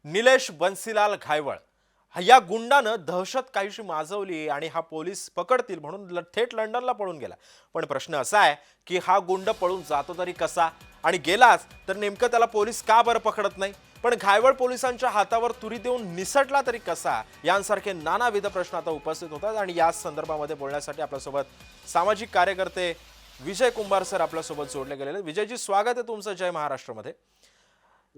निलेश बन्सीलाल घायवळ या गुंडानं दहशत काहीशी माजवली आणि हा पोलीस पकडतील म्हणून थेट लंडनला पळून गेला. पण प्रश्न असा आहे की हा गुंड पळून जातो तरी कसा, आणि गेलाच तर नेमकं त्याला पोलीस का बरं पकडत नाही? पण घायवळ पोलिसांच्या हातावर तुरी देऊन निसटला तरी कसा, यांसारखे नानाविध प्रश्न आता उपस्थित होतात. आणि या संदर्भामध्ये बोलण्यासाठी आपल्यासोबत सामाजिक कार्यकर्ते विजय कुंभार सर आपल्यासोबत जोडले गेलेले. विजयजी, स्वागत आहे तुमचं जय महाराष्ट्रमध्ये.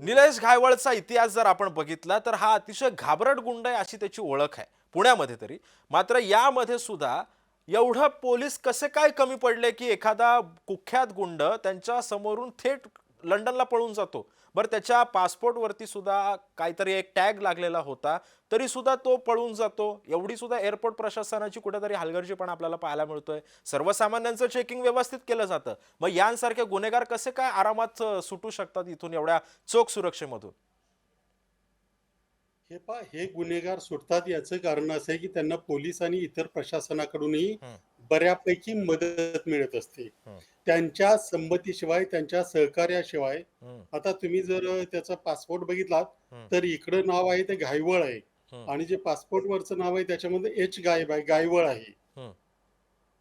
निलेश घायवळचा इतिहास जर आपण बघितला तर हा अतिशय घाबरट गुंड आहे अशी त्याची ओळख आहे पुण्यामध्ये तरी. मात्र यामध्ये सुद्धा एवढं पोलीस कसे काय कमी पडले की एखादा कुख्यात गुंड त्यांच्या समोरून थेट लंडनला पळून जातो? बरं, त्याच्या पासपोर्टवरती सुद्धा काहीतरी एक टॅग लागलेला होता, तरी सुद्धा तो पळून जातो. एवढी सुद्धा एअरपोर्ट प्रशासनाची कुठेतरी हलगर्जीपणा आपल्याला पाहायला मिळतोय. सर्वसामान्यांचं चेकिंग व्यवस्थित केलं जातं. मग यांसारखे गुन्हेगार कसे काय आरामात सुटू शकतात इथून एवढ्या चोख सुरक्षेमधून? हे गुन्हेगार सुटतात याचं कारण असं आहे की त्यांना पोलीस आणि इतर प्रशासनाकडूनही हं, बऱ्यापैकी मदत मिळत असते. हं, त्यांच्या संमतीशिवाय, त्यांच्या सहकार्याशिवाय. हं, आता तुम्ही जर त्याचा पासपोर्ट बघितलात, हं, तर इकडं नाव आहे ते घायवळ आहे हं, आणि जे पासपोर्टवरचं नाव आहे त्याच्यामध्ये एच गायब आहे, गायवळ आहे. हं,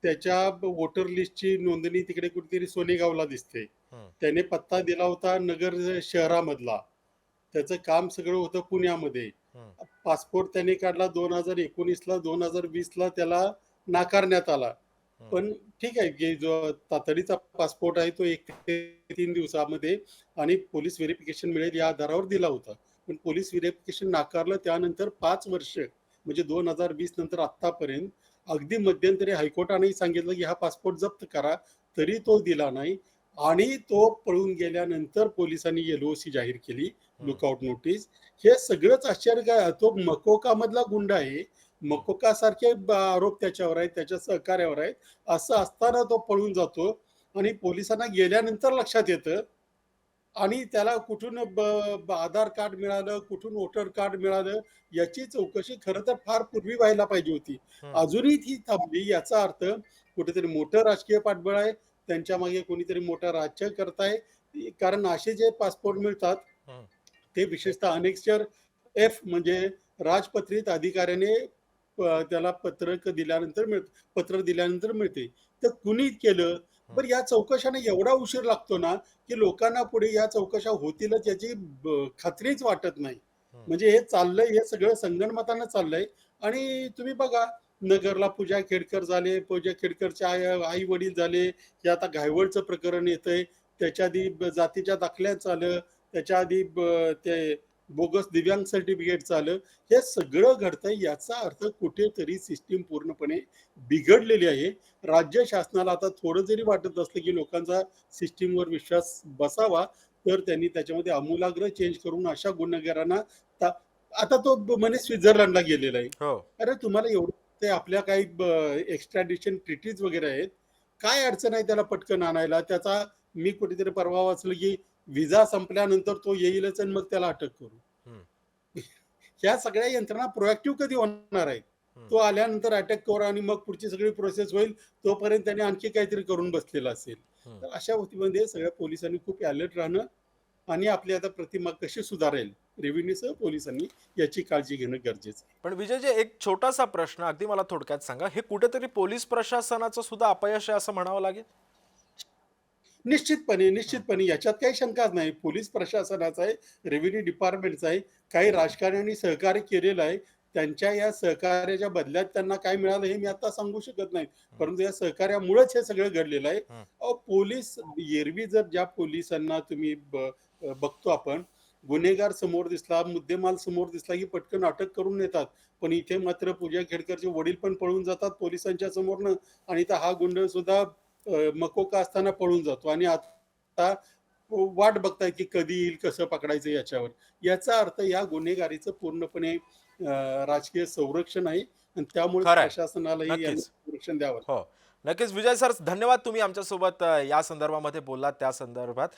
त्याच्या वोटर लिस्टची नोंदणी तिकडे कुठेतरी सोनेगावला दिसते. हं, त्याने पत्ता दिला होता नगर शहरामधला. त्याचं काम सगळं होतं पुण्यामध्ये. हं, पासपोर्ट त्याने काढला 2019ला, 2020ला त्याला नाकारण्यात आला. हं, पण ठीक आहे, की जो तातडीचा पासपोर्ट आहे तो 1 ते 3 दिवसामध्ये आणि पोलीस व्हेरिफिकेशन मिळेल या आधारावर दिला होता. पण पोलीस व्हेरिफिकेशन नाकारलं. त्यानंतर 5 वर्ष म्हणजे 2020 नंतर आत्तापर्यंत अगदी मध्यंतरी हायकोर्टानेही सांगितलं, की हा पासपोर्ट जप्त करा. तरी तो दिला नाही आणि तो पळून गेल्यानंतर पोलिसांनी एल-ओ-सी जाहीर केली, हं, लुकआउट नोटीस. हे सगळंच आश्चर्य काय, तो मकोका मधला गुंड आहे. हं. मकोका सारखे आरोप त्याच्यावर आहेत, त्याच्या सहकार्यावर आहेत. असं असताना तो पळून जातो आणि पोलिसांना गेल्यानंतर लक्षात येतं आणि त्याला कुठून आधार कार्ड मिळालं, कुठून वोटर कार्ड मिळालं, याची चौकशी खरं तर फार पूर्वी व्हायला पाहिजे होती. हं, अजूनही ती थांबली. याचा अर्थ कुठेतरी मोठं राजकीय पाठबळ आहे. त्यांच्या मागे कोणीतरी मोठं राज्य करताय. कारण असे जे पासपोर्ट मिळतात, हं, ते विशेषतः अनेक्स्चर एफ म्हणजे राजपत्रित अधिकाऱ्याने त्याला पत्र दिल्यानंतर मिळते. तर कुणी केलं? हं, बरं, या चौकशाने एवढा उशीर लागतो ना, की लोकांना पुढे या चौकशा होतीलच याची खात्रीच वाटत नाही. हं, म्हणजे हे चाललंय, हे सगळं संगनमतानं चाललंय. आणि तुम्ही बघा, नगरला पूजा खेडकर झाले, पूजा खेडकरचे आई-वडील झाले, हे आता घायवळचं प्रकरण येतंय. त्याच्या आधी जातीच्या दाखल्याचं आलं, त्याच्या आधी ते बोगस दिव्यांग सर्टिफिकेटचं आलं. हे सगळं घडतंय याचा अर्थ कुठेतरी सिस्टीम पूर्णपणे बिघडलेली आहे. राज्य शासनाला आता थोडं जरी वाटत असलं, की लोकांचा सिस्टीमवर विश्वास बसावा, तर त्यांनी त्याच्यामध्ये आमूलाग्र चेंज करून अशा गुन्हेगारांना ता आता तो म्हणे स्वित्झर्लंडला गेलेला आहे. हो. अरे तुम्हाला एवढं ते आपल्या काही एक्स्ट्रॅडिशन ट्रिटीज वगैरे आहेत. काय अडचण आहे त्याला पटकन आणायला? त्याचा मी कुठेतरी परवा वाचलं, की व्हिसा संपल्यानंतर तो येईलच आणि मग त्याला अटक करू. हं, ह्या सगळ्या यंत्रणा प्रोएक्टिव्ह कधी होणार आहेत? हं, तो आल्यानंतर अटॅक करू आणि मग पुढची सगळी प्रोसेस होईल. तोपर्यंत त्याने आणखी काहीतरी करून बसलेला असेल. हं. तर अशा वृत्तीमध्ये सगळ्या पोलिसांनी खूप अलर्ट राहणं आणि आपली आता प्रतिमा कशी सुधारेल, रेव्हेन्यूसह पोलिसांनी याची काळजी घेणं गरजेचं आहे. पण विजयजी, एक छोटासा प्रश्न अगदी मला थोडक्यात सांगा, हे कुठेतरी पोलीस प्रशासनाचं सुद्धा अपयश आहे असं म्हणावं लागेल? निश्चितपणे, हं, निश्चितपणे याच्यात काही शंकाच नाही. पोलीस प्रशासनाचा आहे, रेव्हेन्यू डिपार्टमेंटचा आहे. काही राजकारण्यांनी सहकार्य केलेलं आहे. त्यांच्या या सहकार्याच्या बदल्यात त्यांना काय मिळालं हे मी आता सांगू शकत नाही. हं, परंतु या सहकार्यामुळेच हे सगळं घडलेलं आहे. हं, पोलीस एरवी जर ज्या पोलिसांना तुम्ही बघतो आपण, गुन्हेगार समोर दिसला, मुद्देमाल समोर दिसला, की पटकन अटक करून नेतात. पण इथे मात्र पूजा खेडकरचे वडील पण पळून जातात पोलिसांच्या समोरनं आणि इथं हा गुंड सुद्धा मकोका असताना पळून जातो आणि आता वाट बघताय की कधी येईल, कसं पकडायचं याच्यावर. याचा अर्थ या गुन्हेगारीचं पूर्णपणे राजकीय संरक्षण आहे आणि त्यामुळेच खरंय. प्रशासनालाही यांना नक्कीच. संरक्षण द्यावं. हो. नक्कीच विजय सर, धन्यवाद तुम्ही आमच्यासोबत या संदर्भामध्ये बोललात त्या संदर्भात.